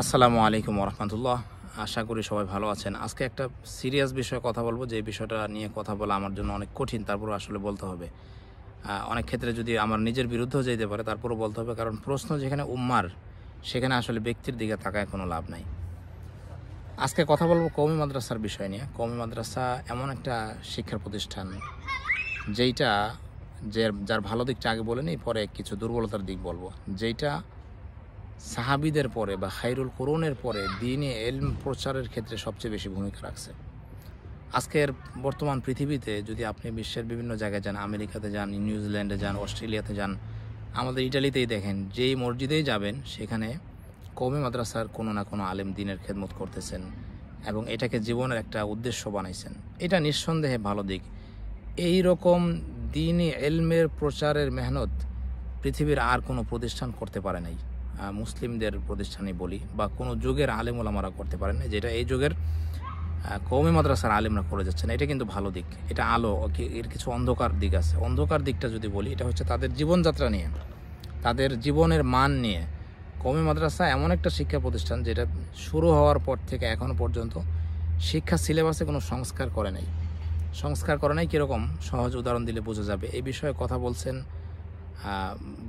আসসালামু আলাইকুম রহমতুল্লাহ। আশা করি সবাই ভালো আছেন। আজকে একটা সিরিয়াস বিষয়ে কথা বলবো, যে বিষয়টা নিয়ে কথা বলা আমার জন্য অনেক কঠিন, তারপরও আসলে বলতে হবে। অনেক ক্ষেত্রে যদি আমার নিজের বিরুদ্ধেও যেতে পারে, তারপরও বলতে হবে, কারণ প্রশ্ন যেখানে উম্মার, সেখানে আসলে ব্যক্তির দিকে তাকায় কোনো লাভ নাই। আজকে কথা বলবো কওমি মাদ্রাসার বিষয় নিয়ে। কওমি মাদ্রাসা এমন একটা শিক্ষা প্রতিষ্ঠান যেইটা যার ভালো দিকটা আগে বলে নিই, পরে কিছু দুর্বলতার দিক বলবো। যেইটা সাহাবিদের পরে বা খায়রুল কুরুনের পরে দ্বীনে ইলম প্রচারের ক্ষেত্রে সবচেয়ে বেশি ভূমিকা রাখছে। আজকের বর্তমান পৃথিবীতে যদি আপনি বিশ্বের বিভিন্ন জায়গায় যান, আমেরিকাতে যান, নিউজিল্যান্ডে যান, অস্ট্রেলিয়াতে যান, আমাদের ইটালিতেই দেখেন, যেই মসজিদেই যাবেন সেখানে কওমি মাদ্রাসার কোনো না কোনো আলেম দ্বীনের খেদমত করতেছেন এবং এটাকে জীবনের একটা উদ্দেশ্য বানাইছেন। এটা নিঃসন্দেহে ভালো দিক। এই রকম দ্বীনি ইলমের প্রচারের মেহনত পৃথিবীর আর কোনো প্রতিষ্ঠান করতে পারে নাই। মুসলিমদের প্রতিষ্ঠানে বলি, বা কোনো যুগের আলেম ওলামারা করতে পারেন না, যেটা এই যুগের কওমি মাদ্রাসার আলেমরা করে যাচ্ছেন। এটা কিন্তু ভালো দিক, এটা আলো। এর কিছু অন্ধকার দিক আছে। অন্ধকার দিকটা যদি বলি, এটা হচ্ছে তাদের জীবনযাত্রা নিয়ে, তাদের জীবনের মান নিয়ে। কওমি মাদ্রাসা এমন একটা শিক্ষা প্রতিষ্ঠান যেটা শুরু হওয়ার পর থেকে এখনও পর্যন্ত শিক্ষা সিলেবাসে কোনো সংস্কার করে নাই। সংস্কার করে নাই কীরকম, সহজ উদাহরণ দিলে বোঝা যাবে। এই বিষয়ে কথা বলছেন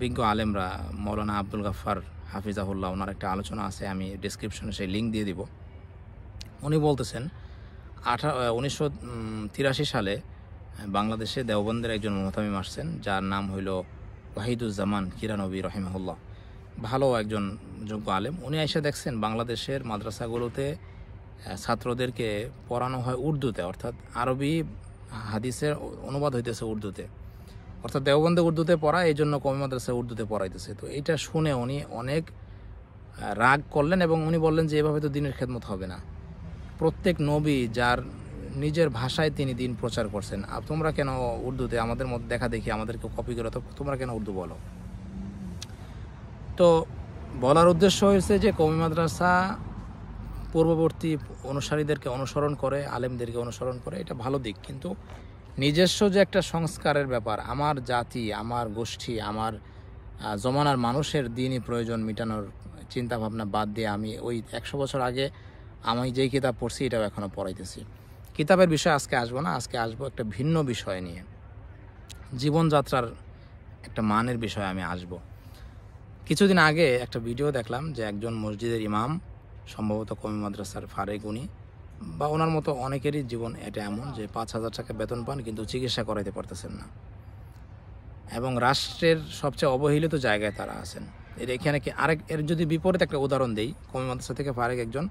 বিজ্ঞ আলেমরা। মৌলানা আব্দুল গাফফার হাফিজাহুল্লাহ, ওনার একটা আলোচনা আছে, আমি ডিসক্রিপশনে সেই লিঙ্ক দিয়ে দিব। উনি বলতেছেন 1983 সালে বাংলাদেশে দেওবন্দের একজন মুহতামিম আসছেন, যার নাম হইল ওয়াহিদুজ্জামান কিরানবী রহিমাহুল্লাহ। ভালো একজন যোগ্য আলেম। উনি এসে দেখছেন বাংলাদেশের মাদ্রাসাগুলোতে ছাত্রদেরকে পড়ানো হয় উর্দুতে, অর্থাৎ আরবি হাদিসের অনুবাদ হইতেছে উর্দুতে, অর্থাৎ দেওবন্দে উর্দুতে পড়া, এই জন্য কওমি মাদ্রাসায় উর্দুতে পড়াইতেছে। তো এটা শুনে উনি অনেক রাগ করলেন এবং উনি বললেন যে এভাবে তো দিনের খেদমত হবে না। প্রত্যেক নবী যার নিজের ভাষায় তিনি দিন প্রচার করছেন, তোমরা কেন উর্দুতে আমাদের মধ্যে দেখা দেখি আমাদেরকে কপি করে, তো তোমরা কেন উর্দু বলো? তো বলার উদ্দেশ্য হয়েছে যে কওমি মাদ্রাসা পূর্ববর্তী অনুসারীদেরকে অনুসরণ করে, আলেমদেরকে অনুসরণ করে, এটা ভালো দিক। কিন্তু নিজস্ব যে একটা সংস্কারের ব্যাপার, আমার জাতি, আমার গোষ্ঠী, আমার জমানার মানুষের দিনই প্রয়োজন মেটানোর চিন্তাভাবনা বাদ দিয়ে আমি ওই 100 বছর আগে আমি যেই কিতাব পড়ছি এটাও এখনও পড়াইতেছি। কিতাবের বিষয়ে আজকে আসবো না, আজকে আসবো একটা ভিন্ন বিষয় নিয়ে, জীবনযাত্রার একটা মানের বিষয়ে আমি আসব। কিছুদিন আগে একটা ভিডিও দেখলাম যে একজন মসজিদের ইমাম, সম্ভবত কওমি মাদ্রাসার ফারেক, উনি বা ওনার মতো অনেকেরই জীবন এটা এমন যে 5,000 টাকা বেতন পান কিন্তু চিকিৎসা করাইতে পারতেছেন না, এবং রাষ্ট্রের সবচেয়ে অবহেলিত জায়গায় তারা আছেন। এখানে কি এর যদি বিপরীত একটা উদাহরণ দেই, কওমি মাদ্রাসা থেকে ফারেক একজন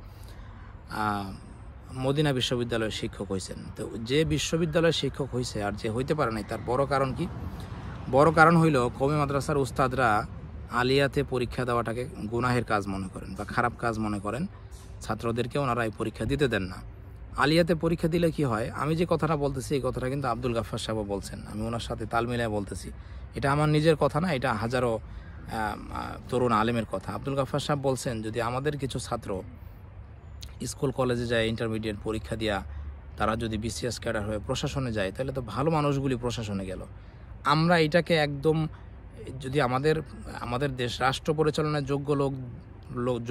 মদিনা বিশ্ববিদ্যালয়ের শিক্ষক হয়েছেন। তো যে বিশ্ববিদ্যালয়ের শিক্ষক হয়েছে আর যে হইতে পারে নাই, তার বড় কারণ কি? বড় কারণ হইল কওমি মাদ্রাসার উস্তাদরা আলিয়াতে পরীক্ষা দেওয়াটাকে গুনাহের কাজ মনে করেন বা খারাপ কাজ মনে করেন। ছাত্রদেরকে ওনারা এই পরীক্ষা দিতে দেন না। আলিয়াতে পরীক্ষা দিলে কি হয়, আমি যে কথাটা বলতেছি এই কথাটা কিন্তু আব্দুল গাফফার সাহেব বলছেন, আমি ওনার সাথে তাল মিলায় বলতেছি। এটা আমার নিজের কথা না, এটা হাজারো তরুণ আলেমের কথা। আব্দুল গাফফার সাহেব বলছেন, যদি আমাদের কিছু ছাত্র স্কুল কলেজে যায়, ইন্টারমিডিয়েট পরীক্ষা দিয়া তারা যদি বিসিএস ক্যাডার হয়ে প্রশাসনে যায়, তাহলে তো ভালো মানুষগুলি প্রশাসনে গেল। আমরা এটাকে একদম, যদি আমাদের দেশ রাষ্ট্র পরিচালনায়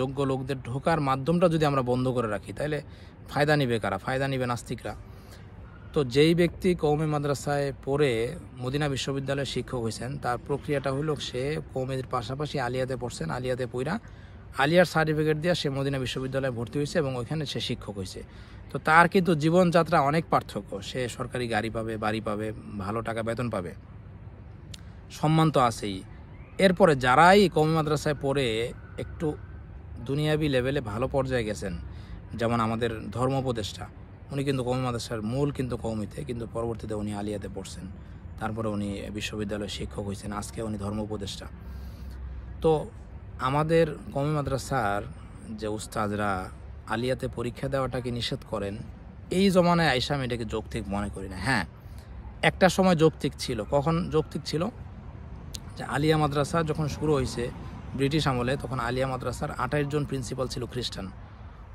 যোগ্য লোকদের ঢোকার মাধ্যমটা যদি আমরা বন্ধ করে রাখি, তাহলে ফায়দা নিবে কারা? ফায়দা নিবে নাস্তিকরা। তো যেই ব্যক্তি কওমি মাদ্রাসায় পড়ে মদিনা বিশ্ববিদ্যালয়ের শিক্ষক হয়েছেন, তার প্রক্রিয়াটা হলো সে কওমির পাশাপাশি আলিয়াতে পড়ছেন, আলিয়াতে পড়া আলিয়ার সার্টিফিকেট দিয়ে সে মদিনা বিশ্ববিদ্যালয়ে ভর্তি হয়েছে এবং ওইখানে সে শিক্ষক হয়েছে। তো তার কিন্তু জীবনযাত্রা অনেক পার্থক্য। সে সরকারি গাড়ি পাবে, বাড়ি পাবে, ভালো টাকা বেতন পাবে, সম্মান তো আছেই। এরপরে যারাই কওমি মাদ্রাসায় পড়ে একটু দুনিয়াবি লেভেলে ভালো পর্যায়ে গেছেন, যেমন আমাদের ধর্ম উপদেষ্টা, উনি কিন্তু কওমি মাদ্রাসার মূল কিন্তু কওমিতে, কিন্তু পরবর্তীতে উনি আলিয়াতে পড়ছেন, তারপরে উনি বিশ্ববিদ্যালয়ের শিক্ষক হয়েছেন, আজকে উনি ধর্ম উপদেষ্টা। তো আমাদের কওমি মাদ্রাসার যে উস্তাদরা আলিয়াতে পরীক্ষা দেওয়াটাকে নিষেধ করেন, এই জমানায় আইসা আমি এটাকে যৌক্তিক মনে করি না। হ্যাঁ, একটা সময় যৌক্তিক ছিল। কখন যৌক্তিক ছিল? যে আলিয়া মাদ্রাসা যখন শুরু হয়েছে ব্রিটিশ আমলে, তখন আলিয়া মাদ্রাসার 28 জন প্রিন্সিপাল ছিল খ্রিস্টান,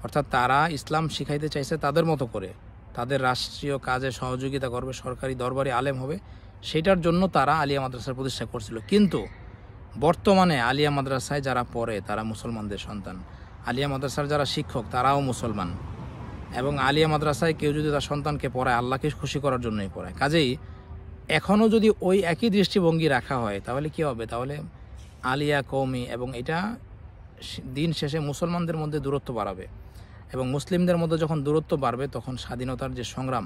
অর্থাৎ তারা ইসলাম শিখাইতে চাইছে তাদের মতো করে, তাদের রাষ্ট্রীয় কাজে সহযোগিতা করবে, সরকারি দরবারি আলেম হবে, সেটার জন্য তারা আলিয়া মাদ্রাসার প্রতিষ্ঠা করছিল। কিন্তু বর্তমানে আলিয়া মাদ্রাসায় যারা পড়ে তারা মুসলমানদের সন্তান। আলিয়া মাদ্রাসার যারা শিক্ষক তারাও মুসলমান, এবং আলিয়া মাদ্রাসায় কেউ যদি তার সন্তানকে পড়ায় আল্লাহকে খুশি করার জন্যই পড়ায়। কাজেই এখনও যদি ওই একই দৃষ্টিভঙ্গি রাখা হয় তাহলে কি হবে? তাহলে আলিয়া কওমি, এবং এটা দিন শেষে মুসলমানদের মধ্যে দূরত্ব বাড়াবে, এবং মুসলিমদের মধ্যে যখন দূরত্ব বাড়বে তখন স্বাধীনতার যে সংগ্রাম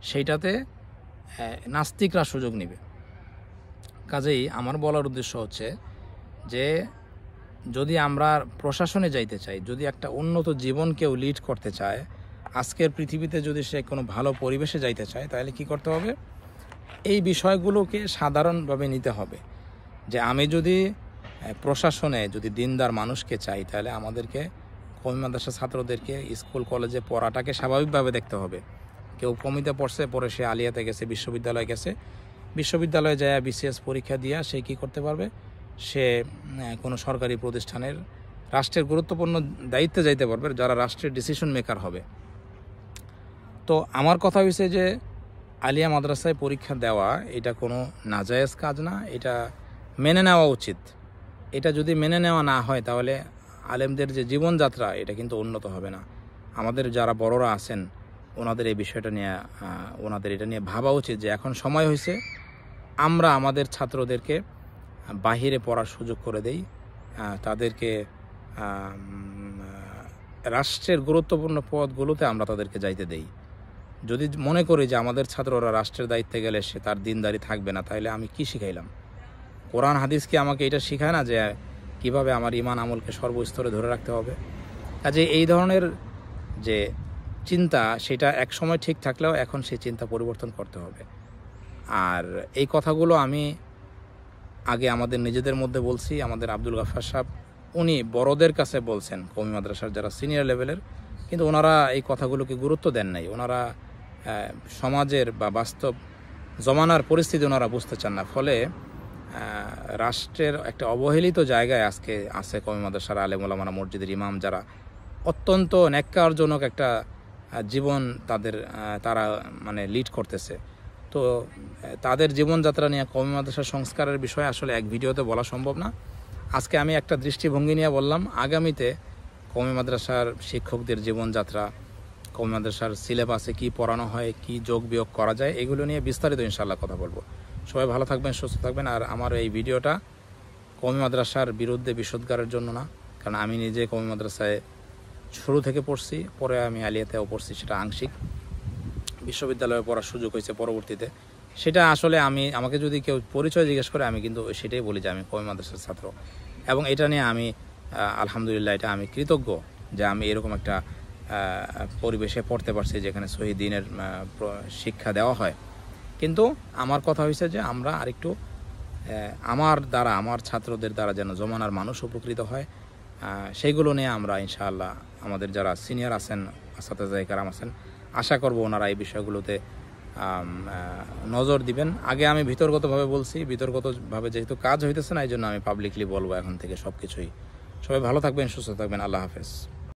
সেইটাতে নাস্তিকরা সুযোগ নেবে। কাজেই আমার বলার উদ্দেশ্য হচ্ছে যে যদি আমরা প্রশাসনে যাইতে চাই, যদি একটা উন্নত জীবন কেউ লিড করতে চায়, আজকের পৃথিবীতে যদি সে কোনো ভালো পরিবেশে যাইতে চায়, তাহলে কি করতে হবে? এই বিষয়গুলোকে সাধারণভাবে নিতে হবে। যে আমি যদি প্রশাসনে যদি দিনদার মানুষকে চাই, তাহলে আমাদেরকে কওমি মাদ্রাসা ছাত্রদেরকে স্কুল কলেজে পড়াটাকে স্বাভাবিকভাবে দেখতে হবে। কেউ কওমিতে পড়ছে, পরে সে আলিয়াতে গেছে, বিশ্ববিদ্যালয়ে গেছে, বিশ্ববিদ্যালয়ে যায় বিসিএস পরীক্ষা দিয়া সে কী করতে পারবে? সে কোনো সরকারি প্রতিষ্ঠানের রাষ্ট্রের গুরুত্বপূর্ণ দায়িত্বে যাইতে পারবে, যারা রাষ্ট্রের ডিসিশন মেকার হবে। তো আমার কথা হয়েছে যে আলিয়া মাদ্রাসায় পরীক্ষা দেওয়া এটা কোনো নাজায়েজ কাজ না, এটা মেনে নেওয়া উচিত। এটা যদি মেনে নেওয়া না হয় তাহলে আলেমদের যে জীবনযাত্রা এটা কিন্তু উন্নত হবে না। আমাদের যারা বড়রা আছেন ওনাদের এই বিষয়টা নিয়ে ওনাদের এটা নিয়ে ভাবা উচিত যে এখন সময় হয়েছে আমরা আমাদের ছাত্রদেরকে বাহিরে পড়ার সুযোগ করে দেই, তাদেরকে রাষ্ট্রের গুরুত্বপূর্ণ পদগুলোতে আমরা তাদেরকে যাইতে দেই। যদি মনে করি যে আমাদের ছাত্ররা রাষ্ট্রের দায়িত্বে গেলে সে তার দিনদারি থাকবে না, তাহলে আমি কি শিখাইলাম? কোরআন হাদিস কি আমাকে এটা শেখায় না যে কিভাবে আমার ইমান আমলকে সর্বস্তরে ধরে রাখতে হবে? কাজে এই ধরনের যে চিন্তা সেটা এক সময় ঠিক থাকলেও এখন সেই চিন্তা পরিবর্তন করতে হবে। আর এই কথাগুলো আমি আগে আমাদের নিজেদের মধ্যে বলছি। আমাদের আব্দুল গাফফার সাহেব উনি বড়দের কাছে বলছেন, কওমি মাদ্রাসার যারা সিনিয়র লেভেলের, কিন্তু ওনারা এই কথাগুলোকে গুরুত্ব দেন নাই। ওনারা সমাজের বা বাস্তব জমানার পরিস্থিতি ওনারা বুঝতে চান না। ফলে রাষ্ট্রের একটা অবহেলিত জায়গায় আজকে আছে কওমি মাদ্রাসার আলেম ওলামারা, মসজিদের ইমাম, যারা অত্যন্ত ন্যাক্কারজনক একটা জীবন তারা মানে লিড করতেছে। তো তাদের জীবনযাত্রা নিয়ে কওমি মাদ্রাসার সংস্কারের বিষয়ে আসলে এক ভিডিওতে বলা সম্ভব না। আজকে আমি একটা দৃষ্টিভঙ্গি নিয়ে বললাম। আগামীতে কওমি মাদ্রাসার শিক্ষকদের জীবনযাত্রা, কওমি মাদ্রাসার সিলেবাসে কি পড়ানো হয়, কি যোগ বিয়োগ করা যায়, এগুলো নিয়ে বিস্তারিত ইনশাআল্লাহ কথা বলবো। সবাই ভালো থাকবেন, সুস্থ থাকবেন। আর আমার এই ভিডিওটা কওমি মাদ্রাসার বিরুদ্ধে বিষোদ্গারের জন্য না, কারণ আমি নিজে কওমি মাদ্রাসায় শুরু থেকে পড়ছি, পরে আমি আলিয়াতেও পড়ছি, সেটা আংশিক। বিশ্ববিদ্যালয়ে পড়ার সুযোগ হয়েছে পরবর্তীতে। সেটা আসলে আমাকে যদি কেউ পরিচয় জিজ্ঞেস করে আমি কিন্তু সেটাই বলি যে আমি কওমি মাদ্রাসার ছাত্র, এবং এটা নিয়ে আমি আলহামদুলিল্লাহ এটা আমি কৃতজ্ঞ যে আমি এরকম একটা পরিবেশে পড়তে পারছি যেখানে সহি দ্বীনের শিক্ষা দেওয়া হয়। কিন্তু আমার কথা হয়েছে যে আমরা আরেকটু আমার ছাত্রদের দ্বারা যেন জমানার মানুষ উপকৃত হয়, সেইগুলো নিয়ে আমরা ইনশাআল্লাহ আমাদের যারা সিনিয়র আছেন, আসাতেজা কেরাম আছেন, আশা করব ওনারা এই বিষয়গুলোতে নজর দিবেন। আগে আমি বিতর্কতভাবে বলছি, বিতর্কতভাবে যেহেতু কাজ হইতেছে না, এই জন্য আমি পাবলিকলি বলবো এখন থেকে সব কিছুই। সবাই ভালো থাকবেন, সুস্থ থাকবেন। আল্লাহ হাফেজ।